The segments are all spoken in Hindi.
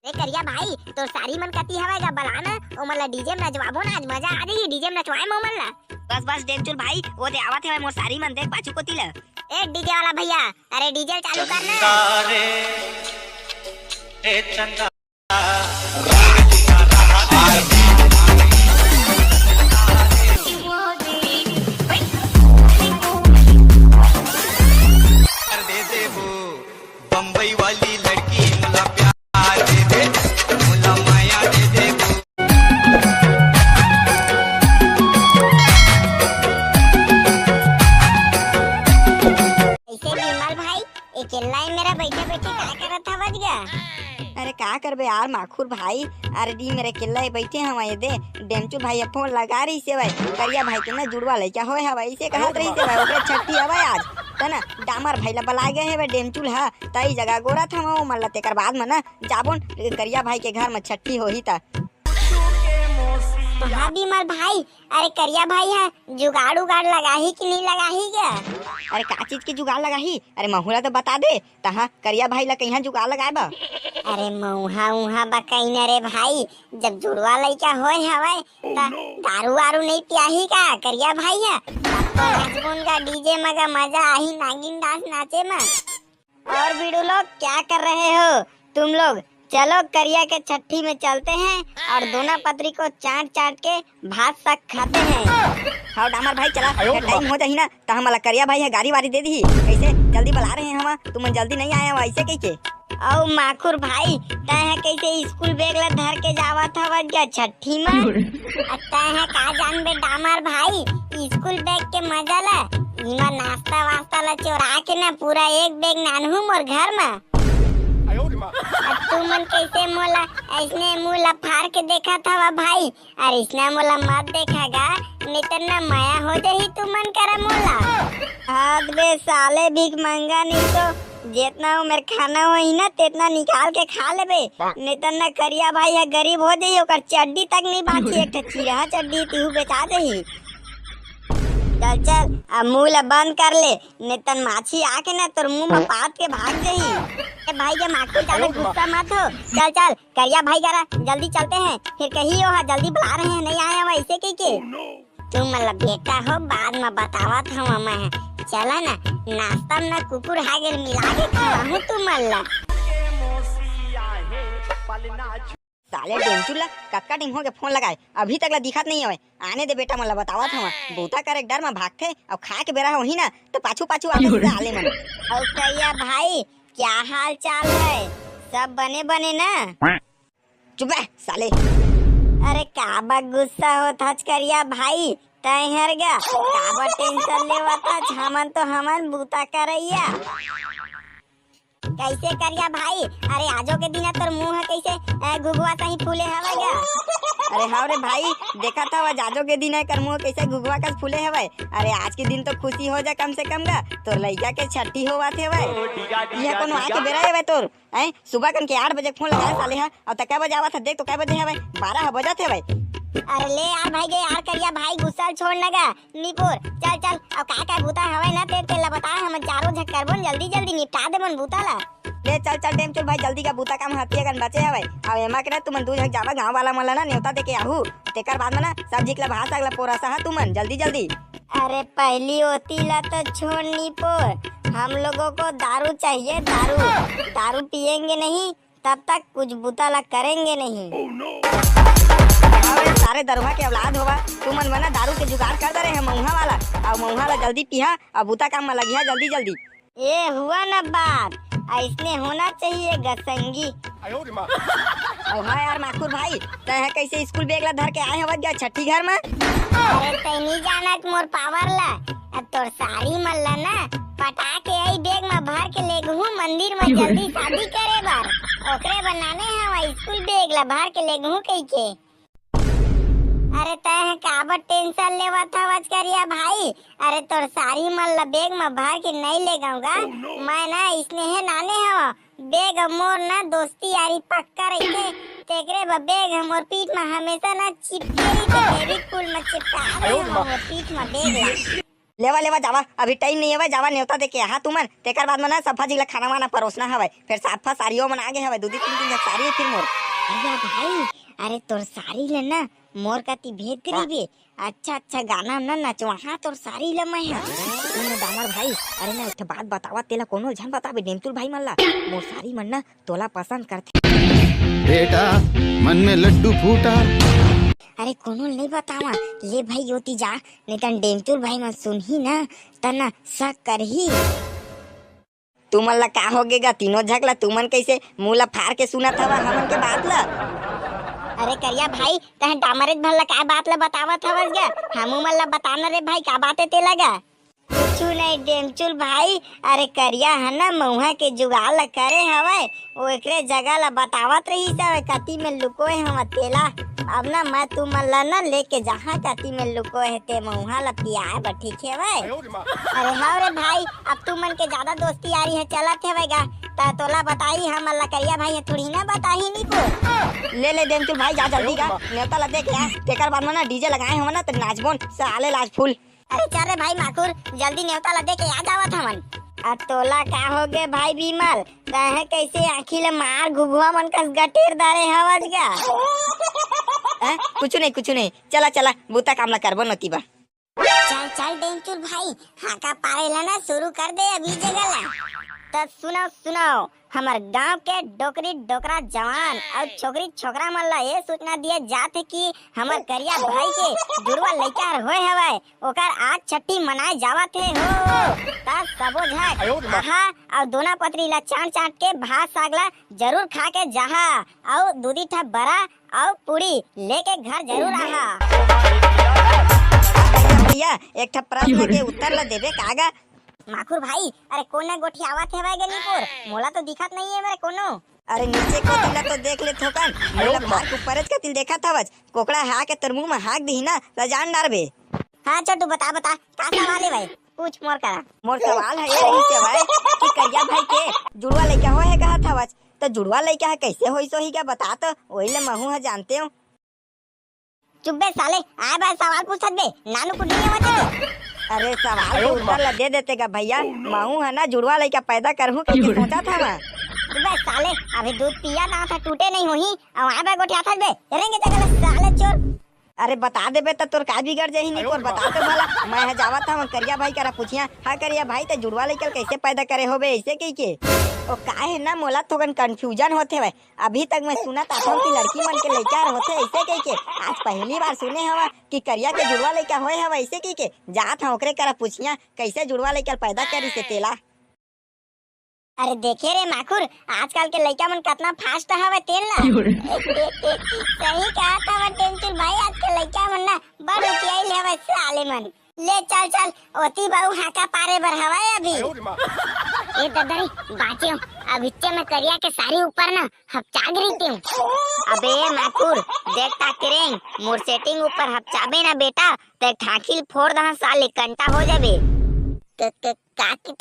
ए करिया भाई तो सारी मन कती हवे गा बलाना ओ मला डीजे में नचवाबो ना, आज मजा आ रही डीजे में नचवाए मो मन ला। बस बस डेमचुल भाई वो दे आवत है मोर सारी मन देख पाछू कोती ला। ए डीजे वाला भैया अरे डीजे चालू करना। ए चंदा बम्बई वाली लड़की मुला प्यार दे दे, मुला माया दे दे। ऐसे विमल भाई अकेला ही मेरा बैठे बैठे क्या करत हवज गा? अरे का करबे यार माखुर भाई, अरे दी मेरे किल्ला ही बैठे हम ये दे डेमचुल भाई फोन लगा रही से भाई करिया भाई के ना जुड़वा लइका होय हवा इसे कहत रही से भाई ओकरे छठी हवा आज तना डामर भाई ला बला गए है डेमचुल हा तई जगह गोरा था वो मन तेकर बाद में ना जाबोन करिया भाई के घर में छठी होही ता। हाँ विमल भाई अरे करिया भाई है जुगाड़ उगाड़ लगाही कि नहीं लगाही गा? अरे का चीज के जुगाड़ लगाही? अरे महुला तो बता दे तहा करिया भाई ला कहीं जुगाड़ लगाए बा। अरे मऊहा उहा बकई न रे भाई, जब जुड़वा लइका होय हवे त दारू वारू नहीं पियाही का करिया भाई है तो नाचबोन का डीजे मगा मजा आही नागिन डांस नाचे में। और बीड़ू लोग क्या कर रहे हो तुम लोग? चलो करिया के छठी में चलते हैं और दोनों पत्री को चाट चाट के भात साग खाते हैं। हाँ डामर भाई चला टाइम हो जाही ना तो हमारा करिया भाई है गाड़ी वाड़ी दे दी कैसे जल्दी बुला रहे हैं हम तुम जल्दी नहीं आए हो ऐसे कैसे? औ माखुर भाई तय कैसे स्कूल बैग ला धर के जावा था क्या छठी में? तय का जान बे डामर भाई स्कूल बैग के मजा ला इमा नाश्ता वास्ता ला चोरा के ना पूरा एक बैग नानहू मोर घर में। तू मन कैसे मोला ऐसने मुँह ला फाड़ के देखा था भाई, अरे इसने मोला मत देखागा नहीं तो ना माया हो जाही तू मन करा मोला। हाथ बे साले भीख मांगा नहीं तो जितना उमर खाना होई ना तेतना निकाल के खा लेबे नहीं तो ना करिया भाई है गरीब हो जाई ओकर चड्डी तक नहीं बाकी एक चिरहा चड्डी तू बेचा देही। चल चल अब मुँह ला बंद कर ले नहीं तो माछी आके ना तोर मुँह में पात के भाग जाही। भाई के माखू ज्यादा गुस्सा मत हो, चल चल करिया भाई करा जल्दी चलते हैं फिर कहीं हो जल्दी बुला रहे हैं नहीं आया वैसे कह के। तुम मतलब बेटा हो बाद में बतावा था मैं चला ना नाश्ता में ना कुकुर हागेल मिला के खाऊं तू मल्ला। साले डेमचुल कक्का टिंग हो के फोन लगाए अभी तक ला दिखत नहीं है आने दे बेटा मला बतावा था बूता कर एक डर में भागते और खा के बेरा वही ना तो पाछू पाछू आले मन। और करिया भाई क्या हाल चाल है? सब बने बने ना? चुप है साले। अरे काबा गुस्सा हो थच करिया भाई तय हर गया काबा टेंशन लेवा था हमन तो हमन बूता करैया कैसे करिया भाई? अरे आजो के दिन तोर मुंह है कैसे गुगवा सही फूले हवेगा? अरे हाँ रे भाई देखा था वह जाजो के दिन है कर मुँह कैसे गुगवा का फूले हवे। अरे आज के दिन तो खुशी हो जा कम से कम गा तोर लइका के छठी होवा थे भाई यह कोनो आके बेरा है तोर हैं सुबह कन के 8 बजे फोन लगाए साले है और तक क्या बजे आवा था देख तो क्या बजे हवे 12 बजा थे भाई। अरे ले यार भाई गए यार करिया भाई गुस्सा छोड़ लगा नीपुर चल चल अब का बूता हवे ना तेरे ला बता हम चारों झक्कर बोल जल्दी जल्दी निपटा दे मन बूता ला। ले चल चल डेमचुल भाई जल्दी का बूता काम हथिया कन बचे हवे अब एमा के ना तुमन दू झक जावा गांव वाला मला ना न्योता दे के आहू तेकर बाद में ना सब्जी के भात साग ला पोरा सा तुमन जल्दी जल्दी। अरे पहली होती ला तो छोड़ नीपुर हम लोगों को दारू चाहिए दारू पिएंगे नहीं तब तक कुछ बूता ला करेंगे नहीं। सारे दरवा के औलाद होवा तुमन मना दारू के जुगाड़ कर दे रहे हैं मऊहा वाला और मऊहा ला जल्दी पिहा और बूता काम में लगिया जल्दी जल्दी। ये हुआ ना बात ऐसने होना चाहिए गसंगी। ओ हाँ यार माखुर भाई तय कैसे स्कूल बैग ला धर के आए हवत गया छठी घर में? अरे तय नहीं जानत मोर पावर ला अब तोर सारी मल्ला ना पटा के आई बैग में भर के ले गहूं मंदिर में जल्दी शादी करे बार ओकरे बनाने हम स्कूल बैग ला भर के ले गहूं कई के। अरे तय काबर टेंशन लेवा था वच करिया भाई? अरे तोर सारी मल्ला बैग में भर के नहीं ले गाऊंगा मैं ना इसने है नाने हवा बैग मोर ना दोस्ती यारी पक्का रही तेकरे बैग हमर पीठ में हमेशा ना चिपके रही फेविकोल में चिपका दे हमर पीठ में बैग ला। लेवा लेवा जावा, अभी टाइम नहीं है, जावा न्योता देके हाँ तुमन तेकर बाद में ना सफा जिला खाना वाना परोसना हवे, फिर साफा साड़ियों मन आगे हवे, 2-3 साड़ी है फिर मोर। अरे भाई, अरे तोर साड़ी ले ना मोर कती भेद करी बे, अच्छा गाना ना नचवा हाँ तोर साड़ी ले मैं दामर भाई। अरे ना एक बात बतावा तेला कोनो झन बताबे डेमचुल भाई मन ला, मोर साड़ी मन ना तोला पसंद करथे बेटा, मन में लड्डू फूटा। अरे कोनो नहीं बतावा, ले भाई योती जा, नहीं तन डेमचुल भाई मन सुनही ना तना शक करही। तुमन ला का होगेगा, तीनों झगला तुमन कैसे मुंह ला फाड़ के सुनत हवा हमन के बात ला। अरे करिया भाई तह डामरेज भल्ला का बात ला बतावत हवस गा, हमू मन ला बताना रे भाई का बात है ते लगा। कुछ नहीं डेमचुल भाई, अरे करिया है ना मऊहा के जुगाड़ ला करे हवे, वो एकरे जगह ला बतावत रही सब कति में लुकोए हम तेला। अब ना मैं तू मन ला ना लेके जहाँ कति में लुको है ते मऊहा ला पियाए बर ठीक है भाई। अरे हाँ रे भाई, अब तू मन के ज्यादा दोस्ती यारी है चलत है वेगा, ता तोला बताई हम ला करिया भाई है थोड़ी ना बताही नहीं को। ले डेमचुल भाई जा जल्दी का, न्योता ला देख या तेकर बाद में ना डीजे लगाए हम ना तो नाचबोन साले लाज फूल। अरे चल रे भाई माकुर, जल्दी न्योता ला दे के आ जावत हमन। आ तोला का हो गे भाई बिमल, तहे कैसे आँखी ले मार घुघुआ मन कस गटेर दारे हवज गा। कुछ नहीं, चला बूता काम ला करबो नती बा। चल डेमचुल भाई, हाका पारे ला ना शुरू कर दे अभी जगह ला। तब सुनाओ हमार गांव के डोकरी डोकरा जवान और छोकरी छोकरा मन ला ये सूचना दिए जाते कि हमार करिया भाई के जुड़वा लइका होए हवे, ओकर आज छठी मनाए जावत है हो। ता सबो झक आहा और दोना पत्री ला चाट के भात सागला जरूर खा के जहा, और दूधी ठा बरा और पूरी लेके घर जरूर आहा। भैया एक ठा प्रश्न के उत्तर ला देबे कागा। माखुर भाई, अरे कोने गोठी आवत है गनीपुर, मोला तो दिखत नहीं है मेरे कोनो। अरे नीचे को तिला तो देख ले थोकन, मोला बाहर ऊपर का तिल देखा था वज, कोकड़ा हा के तर मुंह में हाक दी ना त जान डारबे। हां छोटू बता का सवाल है भाई, पूछ मोर करा। मोर सवाल है ये रही से भाई कि करिया भाई के जुड़वा लइका होए है कहा था वज, तो जुड़वा लइका है कैसे होई सो ही क्या बता, तो वही ले महू है जानते हो। चुप बे साले, आए भाई सवाल पूछत बे, नानू को नहीं आवत। अरे सवाल के उत्तर ला दे देते का भैया, महू है ना जुड़वा लइका पैदा करहूं के सोचा था मैं। बे साले, अभी दूध पिया ना था टूटे नहीं होही, अब आए भाई गोठी आथत बे, रेंगे जगह साले चोर। अरे बता दे बे तो तोर का बिगड़ जाही नहीं कोर बता तो भला, मैं है जावा था करिया भाई करा पूछिया, हाँ करिया भाई तो जुड़वा लइका कैसे पैदा करे होबे ऐसे कही के। ओ काहे ना मोला थोकन कंफ्यूजन होथे भाई, अभी तक मैं सुना था कि लड़की मन के लइका होथे ऐसे कही के, आज पहली बार सुने हवा कि करिया के जुड़वा लइका होए हवा ऐसे कही के। जात हूं ओकरे करा पूछिया कैसे जुड़वा लइका पैदा करी से तेला। अरे देखे रे माखुर, आजकल के लइका मन कितना फास्ट हवे तेल ना। सही कहा था टेंशन भाई, आज के लइका मन ना बड़ उतियाइल हवे साले मन। ले चल ओती बाऊ हाका पारे बर हवे अभी। ए ददरी बाचियो, अब इच्चे में करिया के सारी ऊपर ना हपचाग रही हूँ। अबे माखुर देख ताकरेंग, मोर सेटिंग ऊपर हपचाबे ना बेटा ते ठाकिल फोड़ दहा साले कंटा हो जाबे। काकी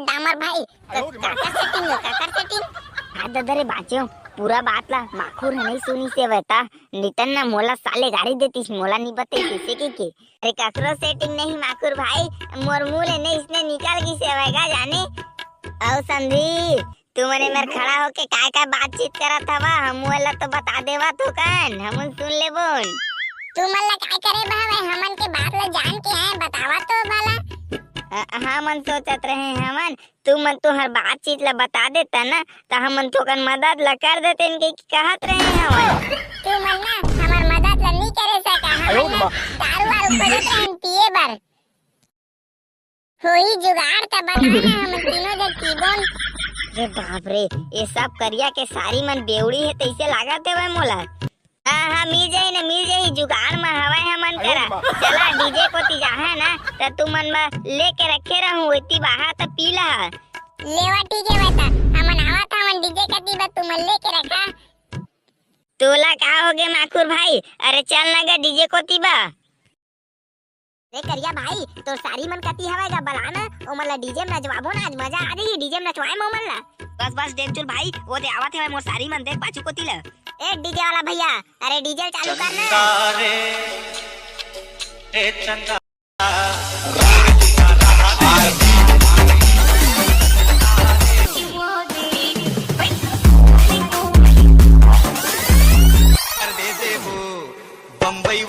डामर भाई काकर सेटिंग हाँ ददरे बाचियो, पूरा बात ला माखुर है नहीं सुनी से बता, नितन ना मोला साले गाड़ी देतीस, मोला नहीं बते किसे के। अरे ककरो सेटिंग नहीं माखुर भाई, मोर मुंह ले नहीं इसने निकाल की सेवेगा जाने। आओ संधी, तू मने मेर खड़ा होके काय बातचीत करत हवा, हम वाला तो बता देवा तो कान हम सुन ले बोन। तू मल्ला काय करे भावे, हमन के बात ला जान के है बतावा तो भला। हाँ मन सोचत रहे हमन, तू मन तो हर बातचीत ला बता देता ना तो हमन थोकन मदद ला कर देते इनके कहत रहे हमन। तू मन ना हमार मदद ला नहीं करे सका, हमन ना दारू वारू खोजत रहन पिए बर, होई जुगाड़ त बनाना हमन तीनों जन पीबोन। रे बाप रे, ये सब करिया के सारी मन बेउड़ी है तैसे लागत है भाई मोला। हाँ मिल जाही जुगाड़ में हवाई हमन करा। चला डीजे को तिजाहा ना तो तू मन में लेके रखे रहूं, इतनी बाहर तो पी ला। लेवा ठीक है बेटा, हमन आवा था हमन डीजे का तीबा तू मन लेके रखा। तोला का हो गए माखुर भाई, अरे चल ना गा डीजे को तीबा। रे करिया भाई, तो सारी मन कती हवाएगा बलाना, ओ मला डीजे में नचवाबो ना, आज मजा आ रही डीजे में नचवाए मो मन ला। बस डेमचुल भाई, वो दे आवत है मोर सारी मन देख पाछू को तिला। ए डीजे वाला भैया, अरे डीजे चालू करना। बम्बई